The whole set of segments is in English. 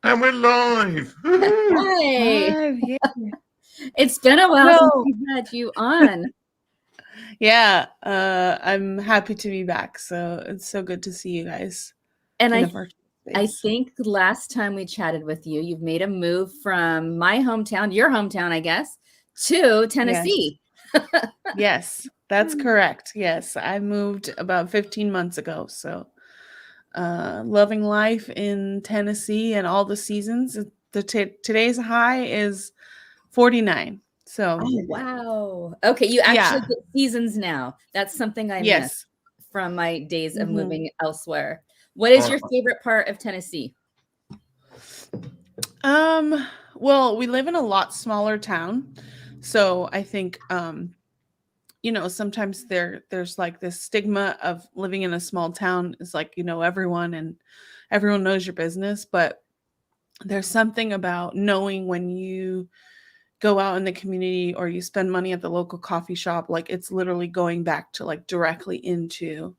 And we're live. Woohoo! Hi. Live, yeah. It's been a while since No. we've had you on. Yeah, I'm happy to be back. So it's so good to see you guys And in I a virtual I space. think last time we chatted with you, you've made a move from my hometown, your hometown, I guess, to Yes. Tennessee. Yes, that's correct. Yes, I moved about 15 months ago. So loving life in Tennessee and all the seasons. Today's high is 49. So Oh, wow. Okay, you actually yeah, get seasons now. That's something I missed yes. from my days of hmm moving elsewhere. What is I, your favorite part of Tennessee? Um, well, we live in a lot smaller town. So I think sometimes there's like this stigma of living in a small town is like you know everyone and everyone knows your business, but there's something about knowing when you go out in the community or you spend money at the local coffee shop, like it's literally going back to like directly into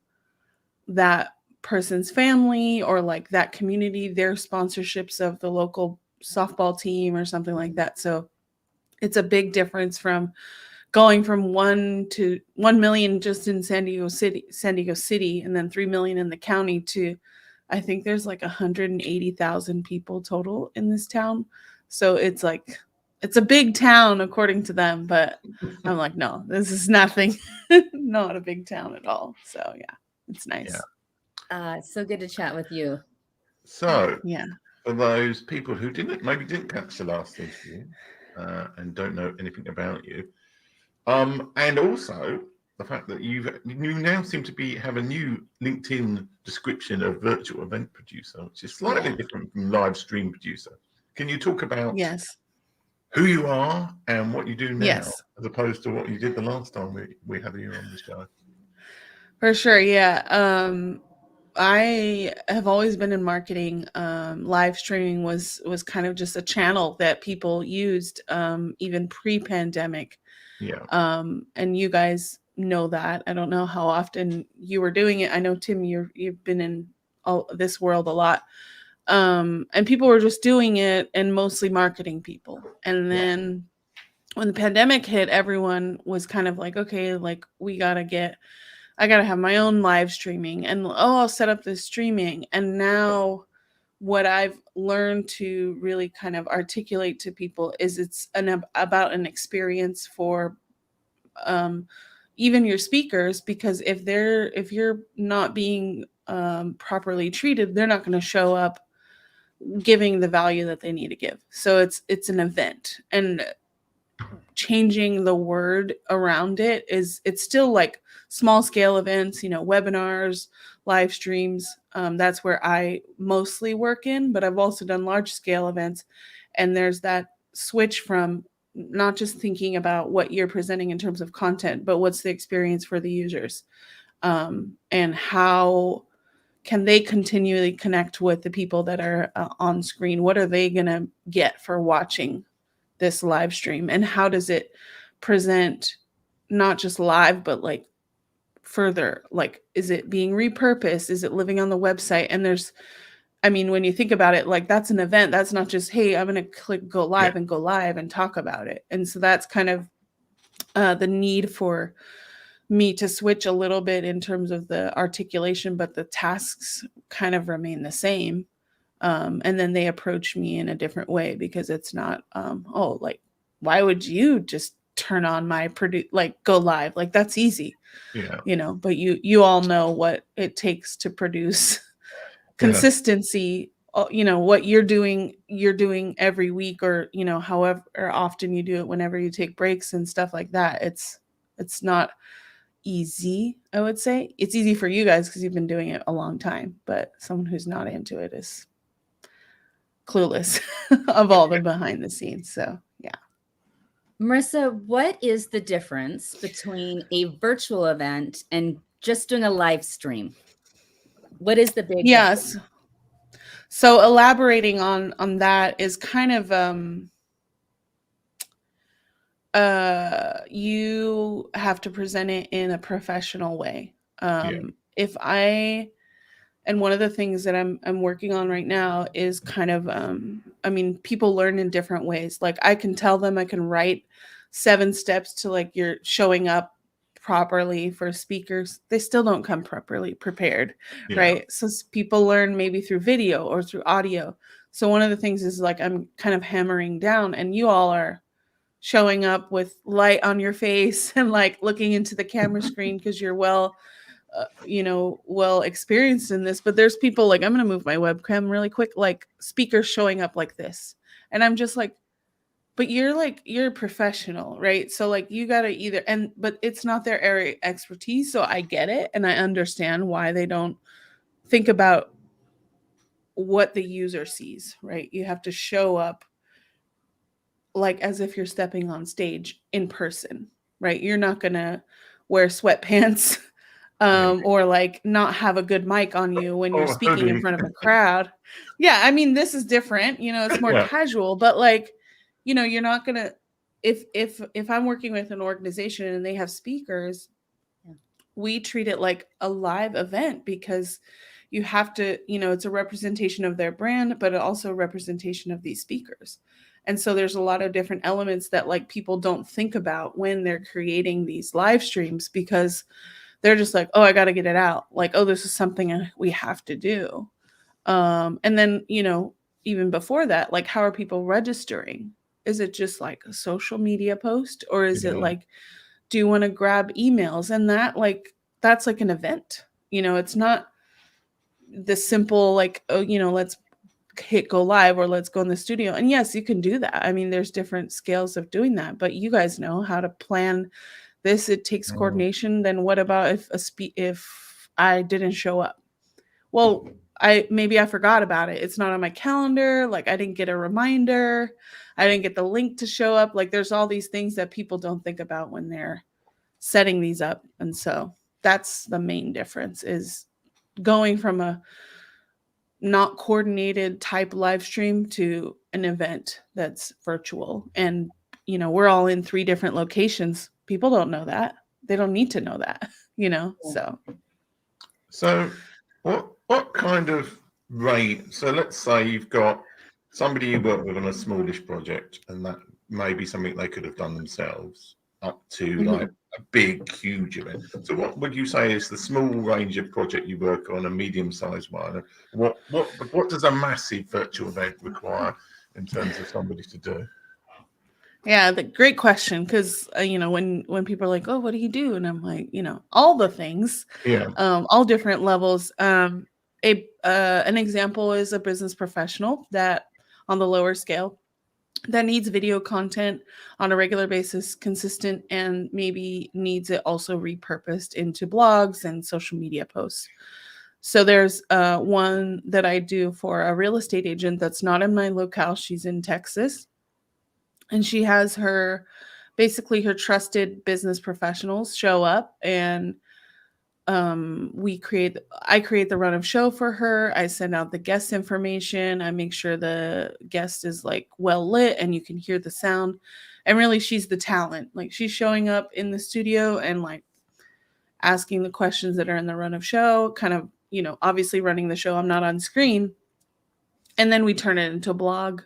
that person's family or like that community, their sponsorships of the local softball team or something like that. So it's a big difference from going from 1 to 1 million just in San Diego City, and then 3 million in the county to I think there's like 180,000 people total in this town. So it's like it's a big town according to them, but I'm like, no, this is nothing. Not a big town at all. So yeah, it's yeah. nice. It's so good to chat with you. So, Yeah. for those people who didn't catch the last interview and don't know anything about you, and also the fact that you now seem to have a new LinkedIn description of virtual event producer, which is slightly Yeah. different from live stream producer. Can you talk about Yes. who you are and what you do now, Yes. as opposed to what you did the last time we had you on the show? For sure, yeah. I have always been in marketing. Live streaming was kind of just a channel that people used, even pre-pandemic. Yeah, And you guys know that. I don't know how often you were doing it. I know Tim, you've been in all this world a lot. And people were just doing it and mostly marketing people. And yeah, then when the pandemic hit, everyone was kind of like, okay, like I got to have my own live streaming and I'll set up this streaming. And now what I've learned to really kind of articulate to people is about an experience for um, even your speakers, because if you're not being properly treated, they're not going to show up giving the value that they need to give. So it's an event, and changing the word around it's still like small scale events, webinars, live streams. That's where I mostly work in, but I've also done large scale events. And there's that switch from not just thinking about what you're presenting in terms of content, but what's the experience for the users, and how can they continually connect with the people that are on screen. What are they going to get for watching this live stream, and how does it present not just live but like further, like is it being repurposed, is it living on the website? And I mean, when you think about it, like that's an event, that's not just, hey, I'm going to click yeah. go live and talk about it. And so that's kind of the need for me to switch a little bit in terms of the articulation, but the tasks kind of remain the same. And then they approach me in a different way, because it's not, oh, like, why would you just turn on my like go live? Like that's easy, Yeah, but you all know what it takes to produce yeah, consistency. What you're doing every week, or however often you do it, whenever you take breaks and stuff like that. It's not easy. I would say it's easy for you guys because you've been doing it a long time, but someone who's not into it is clueless of all the behind the scenes. So yeah. Marissa, what is the difference between a virtual event and just doing a live stream? What is the big difference? Yes. So elaborating on that is kind of you have to present it in a professional way. yeah, If I And one of the things that I'm working on right now is kind of I mean, people learn in different ways. Like I can tell them, I can write 7 steps to like you're showing up properly for speakers. They still don't come properly prepared, Yeah. right? So people learn maybe through video or through audio. So one of the things is like I'm kind of hammering down, and you all are showing up with light on your face and like looking into the camera screen because you're well well experienced in this. But there's people like, I'm gonna move my webcam really quick, like speakers showing up like this, and I'm just like, but you're a professional, right? So like you gotta either, and but it's not their area of expertise, so I get it and I understand why they don't think about what the user sees, right? You have to show up like as if you're stepping on stage in person, right? You're not gonna wear sweatpants or like not have a good mic on you when you're Oh, speaking in hoodie. front of a crowd. Yeah, I mean this is different, it's more Yeah. casual, but like, you're not gonna, if I'm working with an organization and they have speakers, we treat it like a live event because you have to, it's a representation of their brand, but also a representation of these speakers. And so there's a lot of different elements that like people don't think about when they're creating these live streams, because they're just like, oh, I got to get it out. Like, oh, this is something we have to do. And then, even before that, like, how are people registering? Is it just like a social media post, or is it like, do you want to grab emails? And that's like an event. It's not the simple, like, oh, let's hit go live or let's go in the studio. And yes, you can do that. I mean, there's different scales of doing that, but you guys know how to plan this. It takes coordination. Then what about if I didn't show up? Well, maybe I forgot about it. It's not on my calendar. Like I didn't get a reminder. I didn't get the link to show up. Like there's all these things that people don't think about when they're setting these up. And so that's the main difference, is going from a not coordinated type live stream to an event that's virtual. And, we're all in 3 different locations. People don't know that. They don't need to know that, So what kind of rate? So let's say you've got somebody you work with on a smallish project, and that may be something they could have done themselves, up to like a big, huge event. So what would you say is the small range of project you work on, a medium-sized one? What does a massive virtual event require in terms of somebody to do? Yeah, great question, because when people are like, oh, what do you do? And I'm like, all the things, Yeah. all different levels. An example is a business professional that on the lower scale that needs video content on a regular basis, consistent, and maybe needs it also repurposed into blogs and social media posts. So there's one that I do for a real estate agent that's not in my locale. She's in Texas. And she has basically her trusted business professionals show up, and I create the run of show for her. I send out the guest information. I make sure the guest is like well lit and you can hear the sound. And really, she's the talent. Like she's showing up in the studio and like asking the questions that are in the run of show, kind of, obviously running the show. I'm not on screen. And then we turn it into a blog.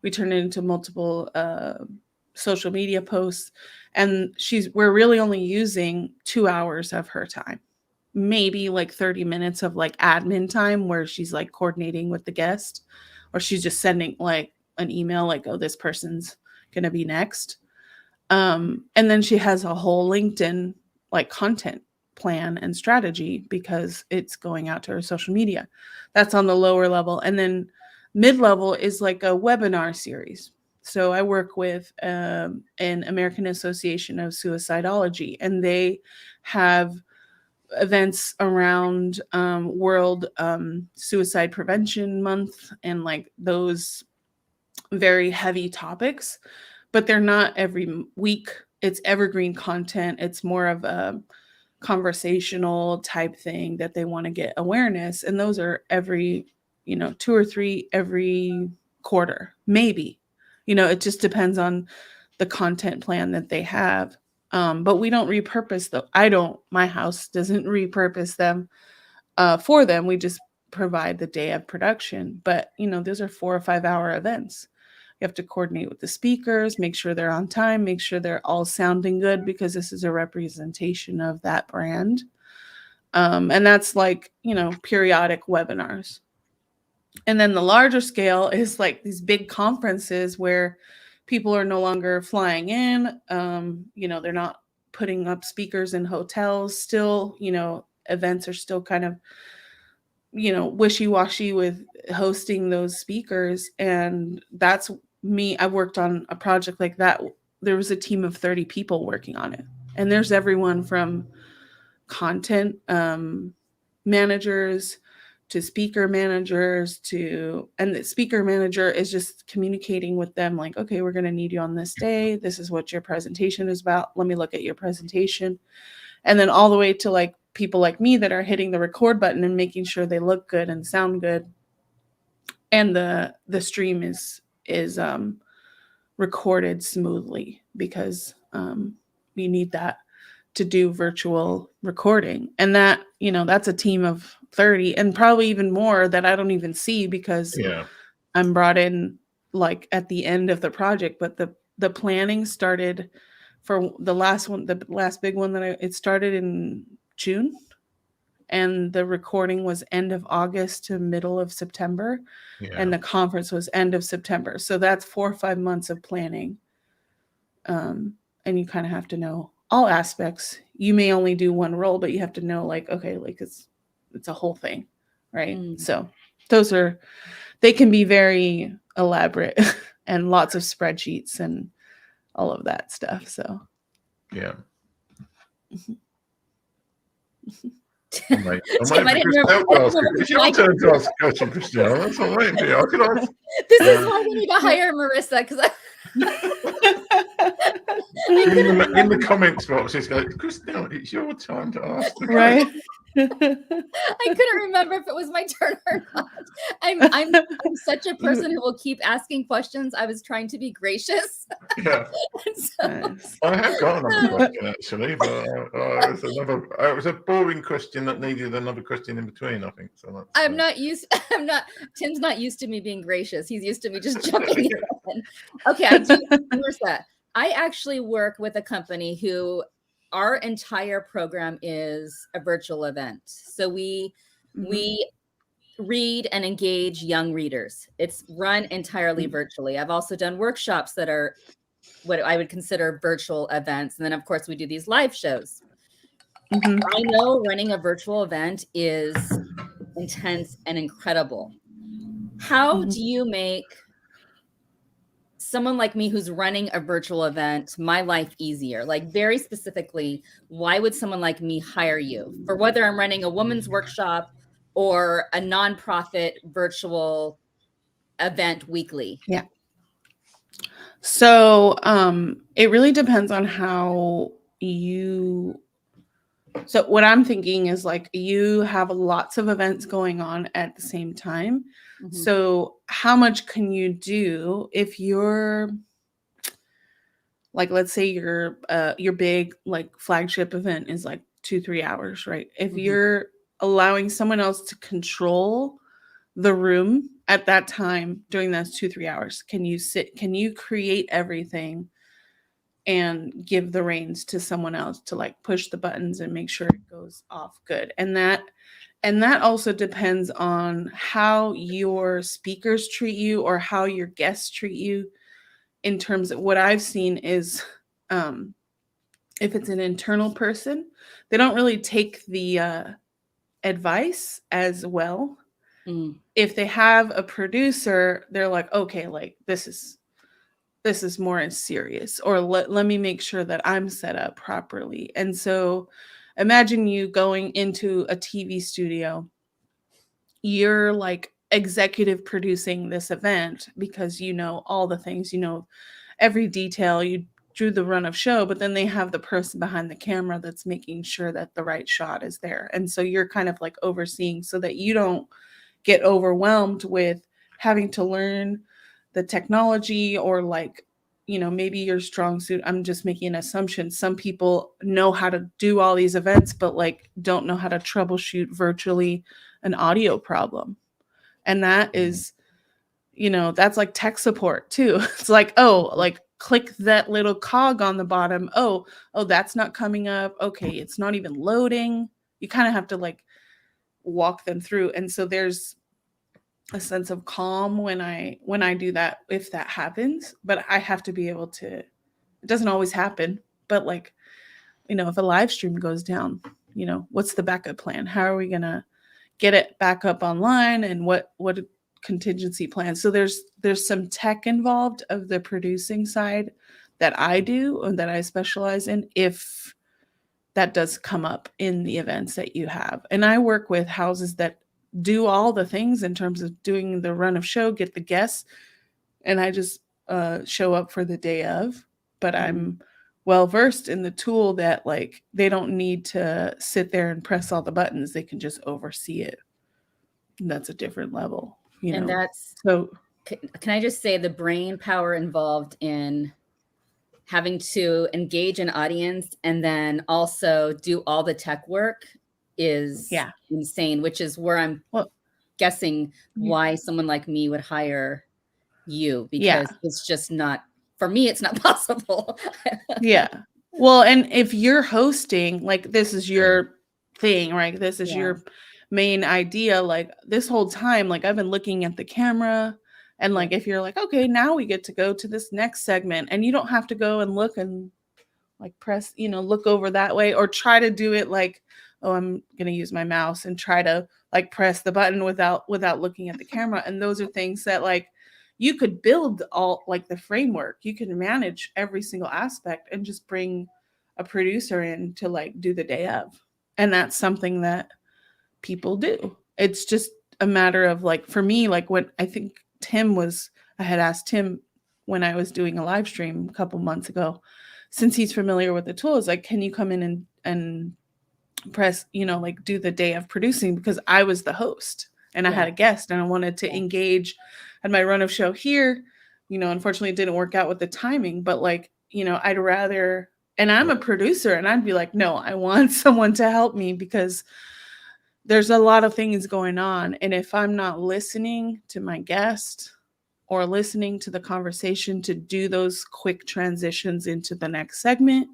We turn it into multiple social media posts. And we're really only using 2 hours of her time, maybe like 30 minutes of like admin time where she's like coordinating with the guest, or she's just sending like an email like, oh, this person's going to be next. And then she has a whole LinkedIn like content plan and strategy because it's going out to her social media. That's on the lower level. And then mid-level is like a webinar series. So I work with an American Association of Suicidology, and they have events around World Suicide Prevention Month and like those very heavy topics, but they're not every week. It's evergreen content. It's more of a conversational type thing that they want to get awareness. And those are every 2 or 3 every quarter, maybe, it just depends on the content plan that they have. But we don't repurpose my house doesn't repurpose them for them. We just provide the day of production. But, those are 4 or 5 hour events. You have to coordinate with the speakers, make sure they're on time, make sure they're all sounding good, because this is a representation of that brand. And that's like, periodic webinars. And then the larger scale is like these big conferences where people are no longer flying in. They're not putting up speakers in hotels. Still, events are still kind of, wishy-washy with hosting those speakers. And that's me. I worked on a project like that. There was a team of 30 people working on it. And there's everyone from content managers to speaker managers and the speaker manager is just communicating with them like, okay, we're going to need you on this day. This is what your presentation is about. Let me look at your presentation. And then all the way to like people like me that are hitting the record button and making sure they look good and sound good. And the stream is recorded smoothly, because you need that to do virtual recording. And that, that's a team of 30 and probably even more that I don't even see, because I'm brought in like at the end of the project. But the planning started for the last big one it started in June, and the recording was end of August to middle of September. And the conference was end of September. So that's 4 or 5 months of planning. And you kind of have to know all aspects. You may only do one role, but you have to know like, okay, like it's a whole thing, right? So they can be very elaborate and lots of spreadsheets and all of that stuff. So yeah. Tim, I didn't remember. It's your turn to ask a question, Christiane. That's all right. I could ask. This is why we need to hire Marisa, because in the comments box, it's like, Christiane, it's your time to ask. Right. I couldn't remember if it was my turn or not. I'm such a person who will keep asking questions. I was trying to be gracious. Yeah. I have got another question actually, but it was a boring question that needed another question in between, I think. So Tim's not used to me being gracious. He's used to me just jumping in. Okay, I do Marisa. I actually work with a company who our entire program is a virtual event. So we read and engage young readers. It's run entirely virtually. I've also done workshops that are what I would consider virtual events. And then of course we do these live shows. I know running a virtual event is intense and incredible. How do you make someone like me who's running a virtual event, my life easier? Like very specifically, why would someone like me hire you for whether I'm running a women's workshop or a nonprofit virtual event weekly? Yeah. So it really depends on how so what I'm thinking is like you have lots of events going on at the same time. So how much can you do if you're like, let's say your big like flagship event is like 2-3 hours, right? If you're allowing someone else to control the room at that time during those 2-3 hours, can you create everything and give the reins to someone else to like push the buttons and make sure it goes off good? And that also depends on how your speakers treat you or how your guests treat you. In terms of what I've seen is if it's an internal person, they don't really take the advice as well. If they have a producer, they're like, okay, like this is more serious, or let me make sure that I'm set up properly. And so imagine you going into a TV studio, you're like executive producing this event because you know all the things, you know every detail, you drew the run of show, but then they have the person behind the camera that's making sure that the right shot is there. And so you're kind of like overseeing so that you don't get overwhelmed with having to learn the technology, or like, maybe your strong suit. I'm just making an assumption. Some people know how to do all these events, but like don't know how to troubleshoot virtually an audio problem. And that is, that's like tech support too. It's like, oh, like click that little cog on the bottom. Oh, that's not coming up. Okay, it's not even loading. You kind of have to like walk them through. And so there's a sense of calm when I do that, if that happens. But I have to be able to, it doesn't always happen, but like, if a live stream goes down, what's the backup plan? How are we gonna get it back up online, and what contingency plans? So there's some tech involved of the producing side that I do and that I specialize in, if that does come up in the events that you have. And I work with houses that do all the things in terms of doing the run of show, get the guests, and I just show up for the day of. But I'm well versed in the tool that like they don't need to sit there and press all the buttons. They can just oversee it. And that's a different level, And that's so. Can I just say the brain power involved in having to engage an audience and then also do all the tech work is insane, which is where I'm guessing why someone like me would hire you, because it's just not, for me, it's not possible. Yeah. Well, and if you're hosting, like this is your thing, right? This is your main idea. Like this whole time, like I've been looking at the camera, and like if you're like, okay, now we get to go to this next segment, and you don't have to go and look and like press, look over that way, or try to do it like, oh, I'm going to use my mouse and try to like press the button without looking at the camera. And those are things that like you could build all like the framework, you can manage every single aspect and just bring a producer in to like do the day of. And that's something that people do. It's just a matter of like, for me, like when I think I had asked Tim when I was doing a live stream a couple months ago, since he's familiar with the tools, like, can you come in and press, like do the day of producing? Because I was the host and I had a guest and I wanted to engage at my run of show here. Unfortunately it didn't work out with the timing, but like, I'd rather, and I'm a producer, and I'd be like, no, I want someone to help me because there's a lot of things going on. And if I'm not listening to my guest or listening to the conversation to do those quick transitions into the next segment,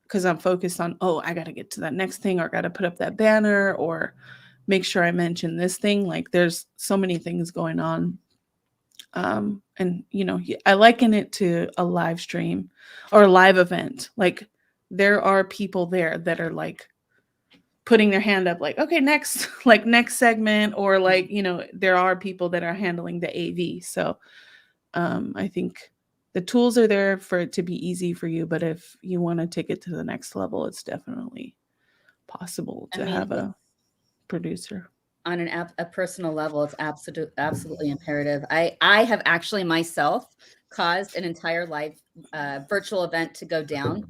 because I'm focused on, I got to get to that next thing, or got to put up that banner, or make sure I mention this thing. Like there's so many things going on. And, I liken it to a live stream or a live event. Like there are people there that are like putting their hand up like, okay, next segment, or like, there are people that are handling the AV. So I think the tools are there for it to be easy for you, but if you want to take it to the next level, it's definitely possible to have a producer. On a personal level, it's absolutely imperative. I have actually myself caused an entire live virtual event to go down.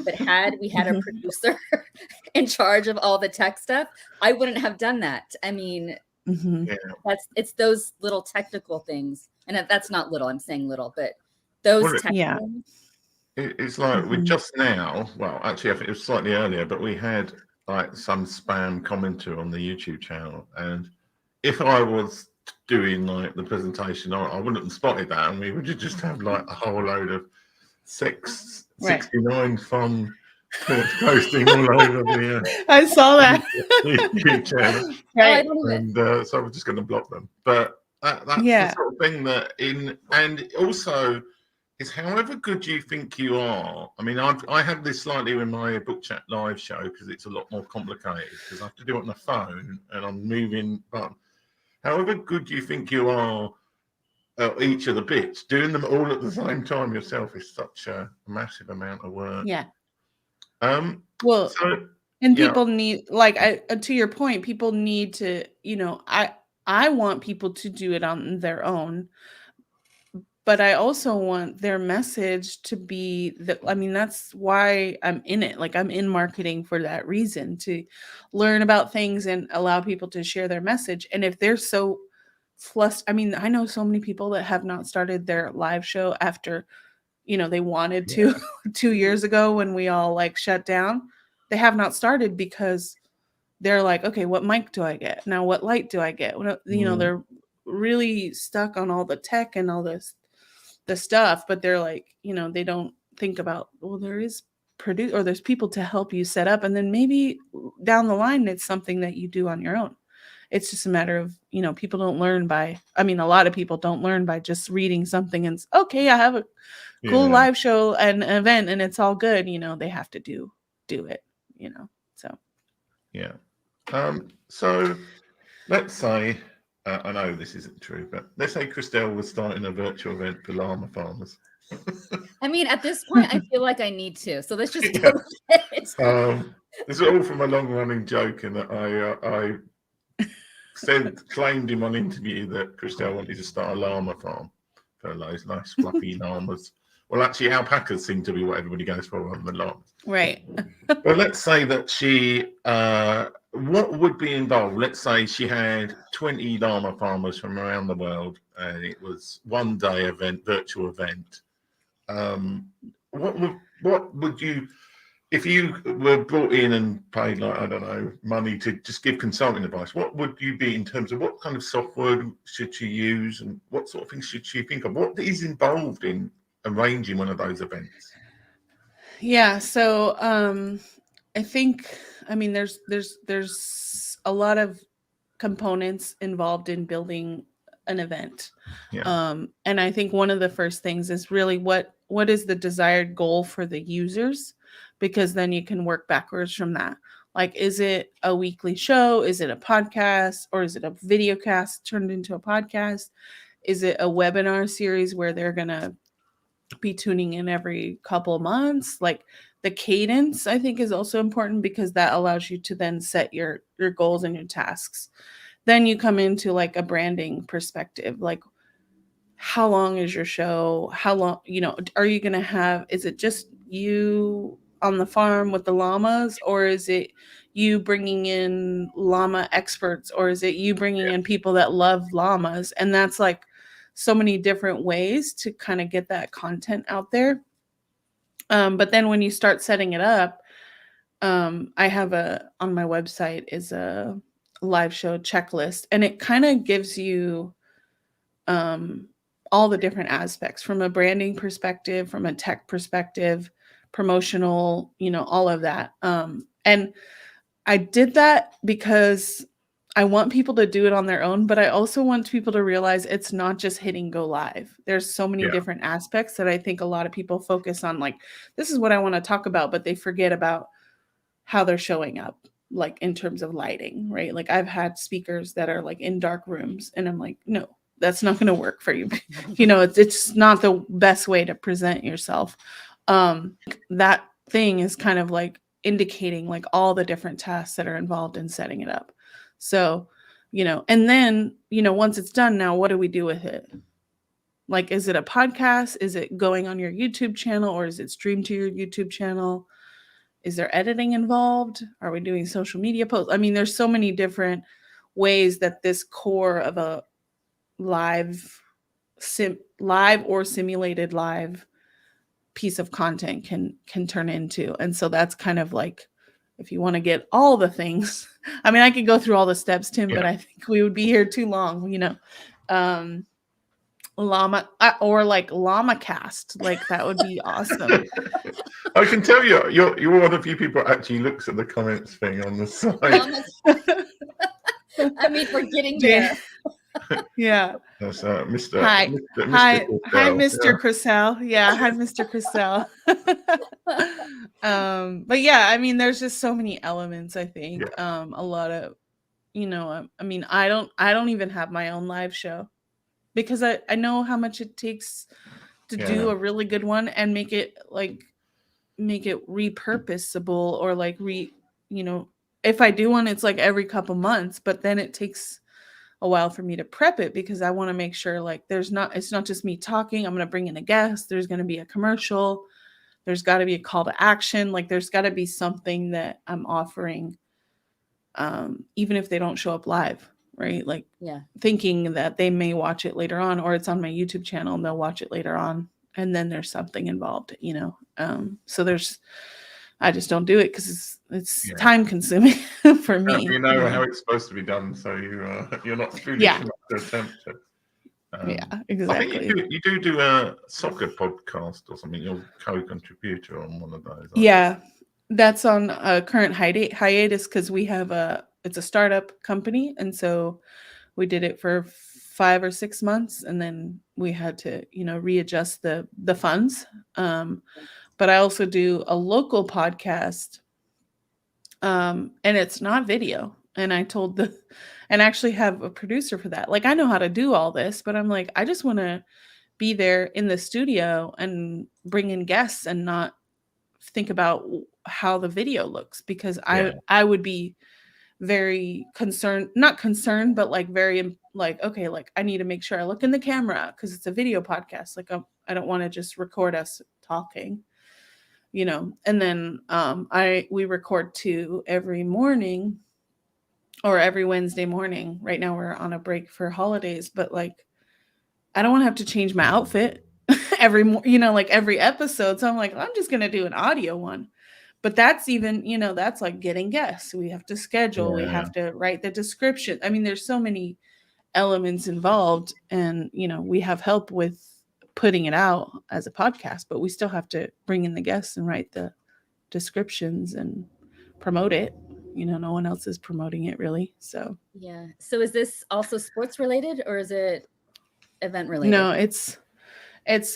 But had we had a producer in charge of all the tech stuff, I wouldn't have done that. I mean, it's those little technical things. And that's not little, I'm saying little, but those technical things. It's like we just now, well, actually, I think it was slightly earlier, but we had like some spam commenter on the YouTube channel. And if I was doing like the presentation, I wouldn't have spotted that. And we would just have like a whole load of 69 fun thoughts posting all over the I saw that YouTube channel. Right. And so we're just going to block them. But that's the sort of thing that and also is however good you think you are. I mean, I have this slightly with my book chat live show because it's a lot more complicated because I have to do it on the phone and I'm moving. But however good you think you are at each of the bits, doing them all at the same time yourself is such a massive amount of work. Yeah. Well, so, and people need, like, to your point, people need to, I want people to do it on their own. But I also want their message to be that, I mean, that's why I'm in it. Like I'm in marketing for that reason, to learn about things and allow people to share their message. And if they're so flustered, I mean, I know so many people that have not started their live show after, they wanted to 2 years ago when we all like shut down. They have not started because they're like, okay, what mic do I get now? What light do I get? They're really stuck on all the tech and all this the stuff, but they're like, they don't think about, well, there's people to help you set up, and then maybe down the line it's something that you do on your own. It's just a matter of, people don't learn by, a lot of people don't learn by just reading something and okay, I have a cool live show and an event and it's all good. They have to do it, so. Yeah. So let's say, I know this isn't true, but let's say Christelle was starting a virtual event for llama farmers. I mean, at this point, I feel like I need to. So let's just go with it. This is all from a long-running joke, in that I claimed in one interview that Christelle wanted to start a llama farm for those nice fluffy llamas. Well, actually, alpacas seem to be what everybody goes for rather than llamas. Right. But let's say that she, what would be involved? Let's say she had 20 llama farmers from around the world, and it was one day event, virtual event. What would you, if you were brought in and paid, like, I don't know, money to just give consulting advice, what would you be in terms of what kind of software should she use, and what sort of things should she think of? What is involved in arranging one of those events? Yeah, so I think, there's a lot of components involved in building an event. Yeah. And I think one of the first things is really what is the desired goal for the users, because then you can work backwards from that. Like, is it a weekly show? Is it a podcast? Or is it a video cast turned into a podcast? Is it a webinar series where they're going to be tuning in every couple months? Like, the cadence, I think, is also important, because that allows you to then set your goals and your tasks. Then you come into like a branding perspective, like, how long is your show? How long, are you going to have, is it just you on the farm with the llamas, or is it you bringing in llama experts, or is it you bringing in people that love llamas? And that's like so many different ways to kind of get that content out there. But then when you start setting it up, I have on my website is a live show checklist, and it kind of gives you all the different aspects from a branding perspective, from a tech perspective, promotional, all of that. And I did that because I want people to do it on their own, but I also want people to realize it's not just hitting go live. There's so many different aspects that I think a lot of people focus on, like, this is what I want to talk about, but they forget about how they're showing up, like in terms of lighting, right? Like, I've had speakers that are like in dark rooms, and I'm like, no, that's not going to work for you. It's not the best way to present yourself. That thing is kind of like indicating like all the different tasks that are involved in setting it up. So, and then, once it's done, now what do we do with it? Like, is it a podcast? Is it going on your YouTube channel, or is it streamed to your YouTube channel? Is there editing involved? Are we doing social media posts? I mean, there's so many different ways that this core of a live or simulated live piece of content can turn into. And so that's kind of like, if you want to get all the things, I mean, I could go through all the steps, Tim, but I think we would be here too long, llama or like llama cast, like that would be awesome. I can tell you're one of the few people that actually looks at the comments thing on the side. I mean, we're getting there. Yeah. That's Mr. Hi, Mr. Crisell. Yeah, hi, Mr. Crisell. But yeah, I mean, there's just so many elements. I think a lot of, I mean, I don't even have my own live show, because I know how much it takes to do a really good one and make it repurposable, or like if I do one, it's like every couple months, but then it takes a while for me to prep it, because I want to make sure like it's not just me talking. I'm going to bring in a guest. There's going to be a commercial. There's got to be a call to action. Like, there's got to be something that I'm offering, even if they don't show up live, right? Like, thinking that they may watch it later on, or it's on my YouTube channel and they'll watch it later on, and then there's something involved, so there's I just don't do it because it's Yeah. time consuming for me. You know how it's supposed to be done, so you're not foolish Yeah. enough to attempt it. Yeah, I think exactly. you do a soccer podcast or something. You're co-contributor on one of those. Aren't you? Yeah, that's on a current hiatus because it's a startup company, and so we did it for 5 or 6 months, and then we had to, readjust the funds. But I also do a local podcast, and it's not video. And and actually have a producer for that. Like I know how to do all this, but I'm like, I just want to be there in the studio and bring in guests and not think about how the video looks, because Yeah. I would be very concerned, not concerned, but like very like, okay, like I need to make sure I look in the camera because it's a video podcast. Like I don't want to just record us talking, and then we record 2 every morning or every Wednesday morning. Right now we're on a break for holidays, but like I don't want to have to change my outfit like every episode. So I'm like, I'm just gonna do an audio one. But that's even, that's like getting guests. We have to schedule, we Yeah. have to write the description. I mean, there's so many elements involved, and we have help with putting it out as a podcast, but we still have to bring in the guests and write the descriptions and promote it. No one else is promoting it really. So Yeah. So is this also sports related or is it event related? no, it's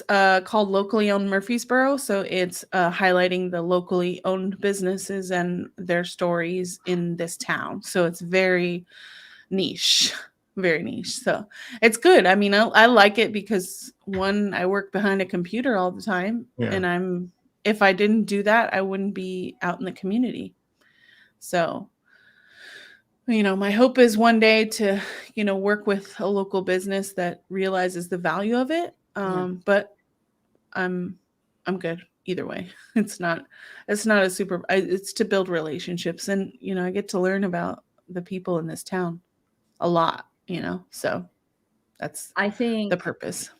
called Locally Owned Murfreesboro. So it's highlighting the locally owned businesses and their stories in this town. So it's very niche, very niche. So it's good. I mean, I like it because one, I work behind a computer all the time, Yeah. and if I didn't do that, I wouldn't be out in the community. So, my hope is one day to, work with a local business that realizes the value of it. But I'm good either way. It's not it's to build relationships, and I get to learn about the people in this town a lot, so that's I think the purpose.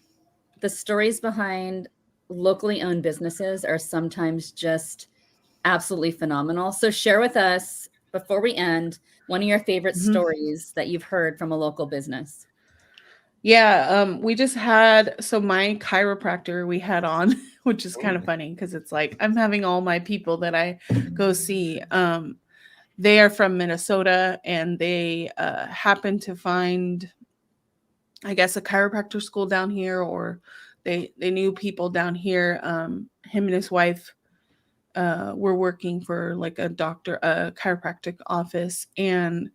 the stories behind locally owned businesses are sometimes just absolutely phenomenal. So share with us before we end one of your favorite stories that you've heard from a local business. Yeah, we just had my chiropractor we had on, which is kind of funny because it's like I'm having all my people that I go see. They are from Minnesota, and they happened to find, I guess, a chiropractor school down here, or they knew people down here. Him and his wife were working for like a chiropractic office, and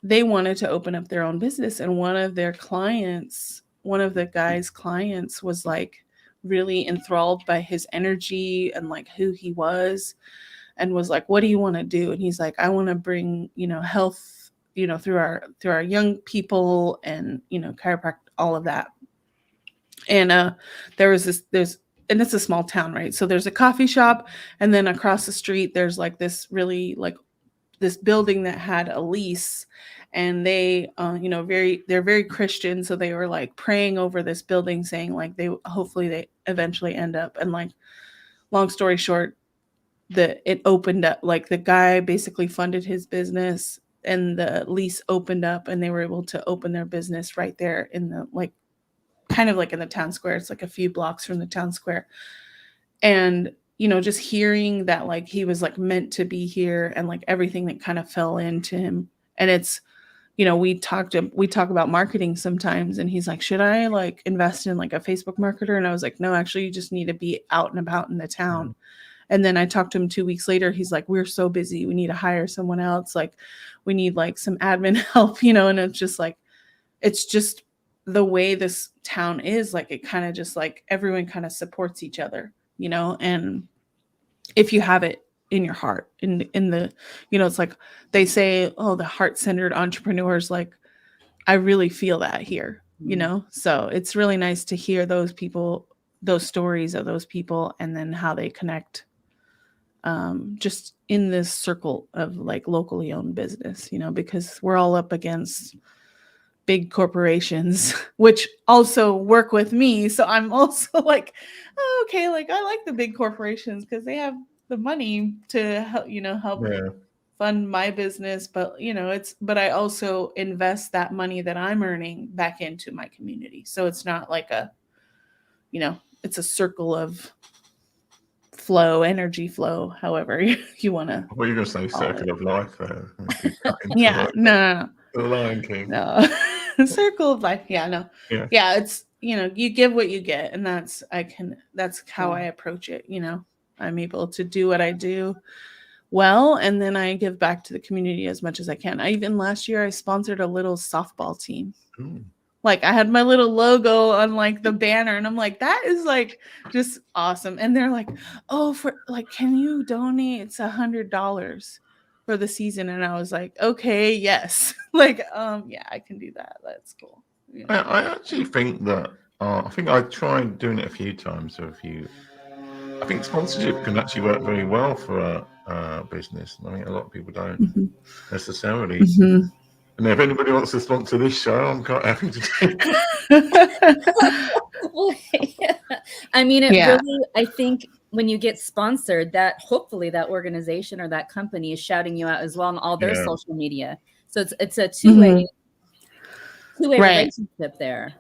they wanted to open up their own business. And one of the guy's clients was like really enthralled by his energy and like who he was, and was like, what do you want to do? And he's like, I want to bring, health, through our young people, and, chiropractic, all of that. And and it's a small town, right? So there's a coffee shop, and then across the street, there's like this really like this building that had a lease, and they they're very Christian, so they were like praying over this building, saying like hopefully they eventually end up. And like, long story short, it opened up, like the guy basically funded his business, and the lease opened up, and they were able to open their business right there in the like kind of like in the town square. It's like a few blocks from the town square. And just hearing that like he was like meant to be here, and like everything that kind of fell into him. And it's, we talk about marketing sometimes, and he's like, should I like invest in like a Facebook marketer? And I was like, no, actually you just need to be out and about in the town. And then I talked to him 2 weeks later. He's like, we're so busy, we need to hire someone else. Like we need like some admin help, and it's just the way this town is. Like it kind of just like everyone kind of supports each other, and if you have it in your heart, in the, it's like they say, oh, the heart-centered entrepreneurs, like I really feel that here, so it's really nice to hear those stories of those people, and then how they connect just in this circle of like locally owned business, because we're all up against big corporations, which also work with me. So I'm also like, oh, okay, like I like the big corporations because they have the money to help, help Yeah. fund my business, but but I also invest that money that I'm earning back into my community. So it's not like it's a circle of flow, energy flow, however you want to What are you going to say? call it. Circle of life there. You cut into Yeah, no, the Lion King. no. Circle of life. Yeah, no. Yeah. Yeah, it's you give what you get, and that's how I Yeah. approach it. I'm able to do what I do well, and then I give back to the community as much as I can. Last year I sponsored a little softball team. Ooh. Like I had my little logo on like the banner, and I'm like, that is like just awesome. And they're like, oh, for like, can you donate? It's $100 for the season. And I was like, okay, yes. Like, yeah, I can do that. That's cool. I actually think that I think I tried doing it a few times. I think sponsorship can actually work very well for a business. I think a lot of people don't Mhm. necessarily. Mhm. And if anybody wants to sponsor this show, I'm quite happy to do it. Well, yeah. I mean, it Yeah. really, I think when you get sponsored, that hopefully that organization or that company is shouting you out as well on all their Yeah. social media. So it's a two-way Right. relationship there.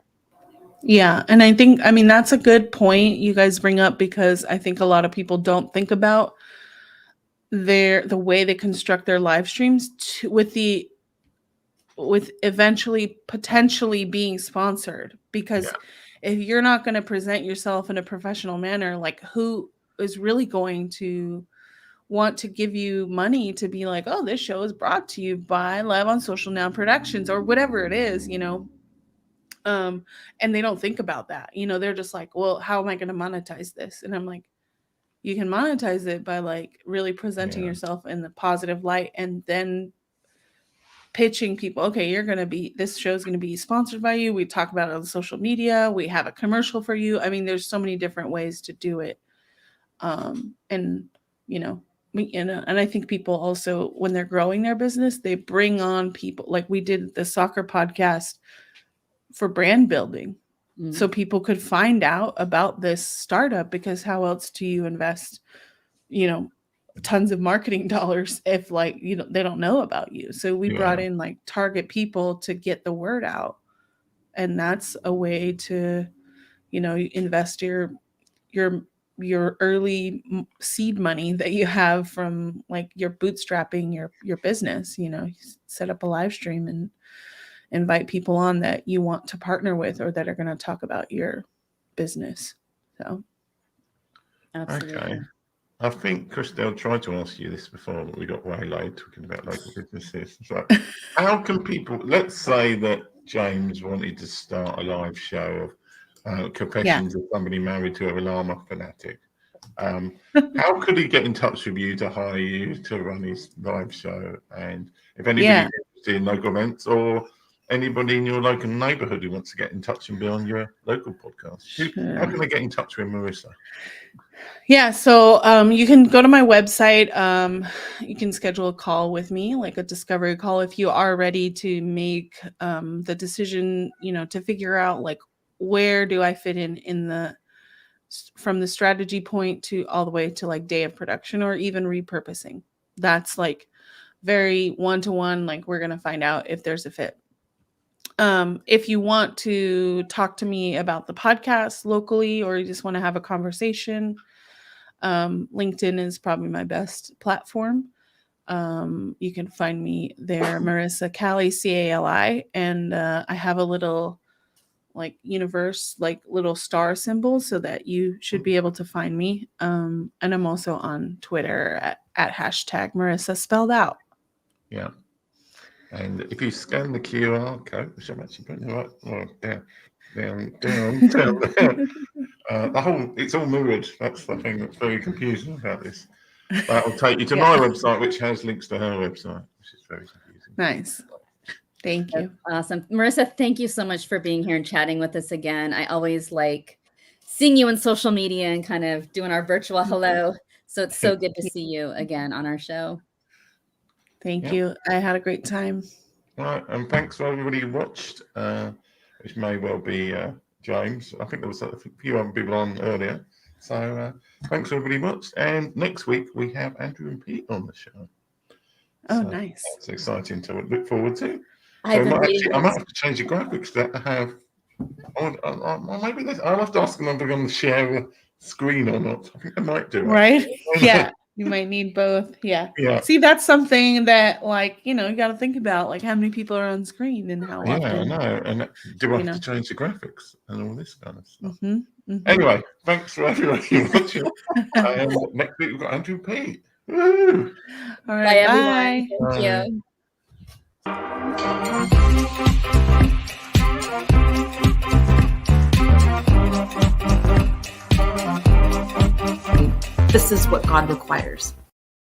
Yeah. And I mean, that's a good point you guys bring up, because I think a lot of people don't think about the way they construct their live streams with eventually potentially being sponsored. Because Yeah. if you're not going to present yourself in a professional manner, like who is really going to want to give you money to be like, oh, this show is brought to you by Live on Social Now Productions or whatever it is, and they don't think about that. They're just like, well, how am I going to monetize this? And I'm like, you can monetize it by like really presenting Yeah. yourself in the positive light, and then pitching people, okay, this show's going to be sponsored by you. We talk about it on social media. We have a commercial for you. I mean, there's so many different ways to do it. And and I think people also, when they're growing their business, they bring on people. Like we did the soccer podcast for brand building. So people could find out about this startup, because how else do you invest, tons of marketing dollars if they don't know about you? So we brought in like target people to get the word out. And that's a way to, invest your early seed money that you have from like your bootstrapping your business. Set up a live stream and invite people on that you want to partner with or that are going to talk about your business. So Absolutely. Okay. I think Christelle tried to ask you this before, but we got waylaid talking about local businesses. So, how can people? Let's say that James wanted to start a live show of confessions of somebody married to a Llama fanatic. How could he get in touch with you to hire you to run his live show? And if anybody's interested in local events, or anybody in your local neighborhood who wants to get in touch and be on your local podcast, how can they get in touch with Marisa? Yeah, so you can go to my website. You can schedule a call with me, like a discovery call, if you are ready to make the decision, to figure out like, where do I fit in from the strategy point to all the way to like day of production, or even repurposing. That's like very one-to-one. Like we're going to find out if there's a fit. If you want to talk to me about the podcast locally, or you just want to have a conversation, LinkedIn is probably my best platform. You can find me there, Marisa Cali, Cali, and I have a little like universe, like little star symbol, so that you should be able to find me. And I'm also on Twitter at hashtag Marisa spelled out. Yeah. And if you scan the QR code, which I'm actually putting right down, it's all mirrored. That's the thing that's very confusing about this. That'll take you to my website, which has links to her website, which is very confusing. Nice. Thank you. That's awesome. Marisa, thank you so much for being here and chatting with us again. I always like seeing you on social media and kind of doing our virtual hello. So it's so good to see you again on our show. Thank you. I had a great time. All right, and thanks for everybody who watched, which may well be James. I think there was a few other people on earlier. So thanks everybody much. And next week we have Andrew and Pete on the show. Oh, So nice. That's exciting to look forward to. I might have to change the graphics to have. Maybe I'll have to ask them if they're going to share a screen or not. I think I might do. Right? Yeah. You might need both. Yeah. Yeah. See, that's something that, like, you got to think about, like how many people are on screen and how Yeah, often. I know. And do I have to change the graphics and all this kind of stuff? Mm-hmm. Anyway, thanks for everybody watching. And next week we've got Andrew and Pete. Woo! All right. Bye, everyone. Bye. Thank you. This is what God requires.